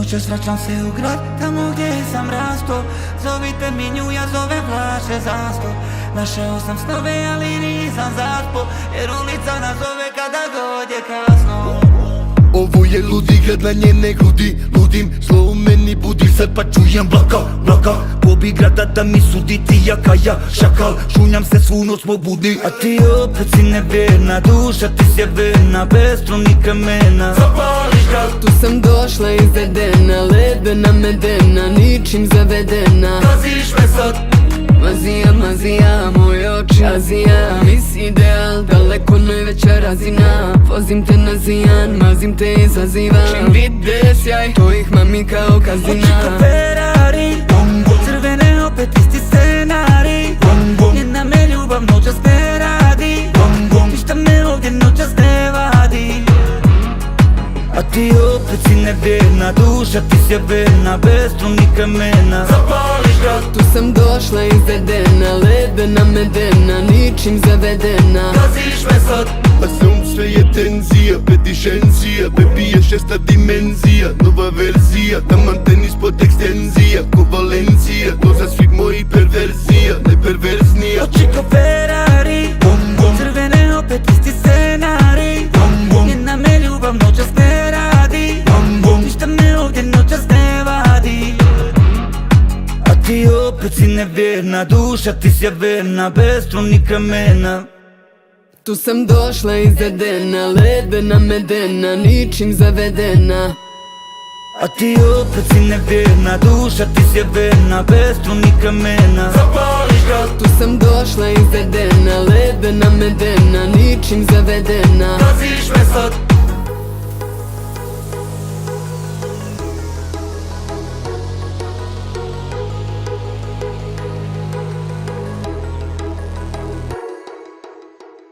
Noćas vraćam se u grad, tamo gdje sam rasto. Zovite mi nju, ja zovem flaše zasto. Našao sam snove, ali nisam zaspo, jer ulica nas zove kada god je kasno. Ovo je ludi grad, na njene grudi ludim. Zlo u meni budi, sad pa čujem blaka. Pobi grada da mi sudi, ti jaka ja šakal. Šunjam se svu noć smo budni, a ti opet si nevjerna, duša ti sjeverna, bez struni kamena. Zapališ grad. Tu sam došla izvedena, ledena medena, ničim zavedena. Gaziš me sad. Mazija, moje oči Azija, mis ideal, daleko najveća razina. Vozim te na zijan, mazim te izazivam. Čim vide sjaj, to ih mami kao kazina. Oči ko Ferrari, crvene opet isti scenari. Njena me ljubav noćas ne radi, ništa me ovdje noćas ne vadi. A ti opet si nevjerna, duša ti sjeverna, bez struni kamena. Zapališ grad. Tu sam došla izvedena, ledena medena, ničim zavedena. Gaziš me sad. A sve je tenzija, pedishenzija. Baby je šesta dimenzija, nova verzija. Taman tenis pod ekstenzija, ko Valencija. Doza svih mojih perverzija, najperverznija. Oči ko Ferrari, crvene opet isti scenari. Njena me ljubav noćas ne radi, ništa me ovdje noćas ne vadi. A ti opet si nevjerna, duša ti sjeverna, bez struni kamena. Tu sam došla izvedena, ledena medena, ničim zavedena. A ti opet si nevjerna, duša ti sjeverna, bez struni kamena. Zapališ grad. Tu sam došla izvedena, ledena medena, ničim zavedena. Gaziš me sad.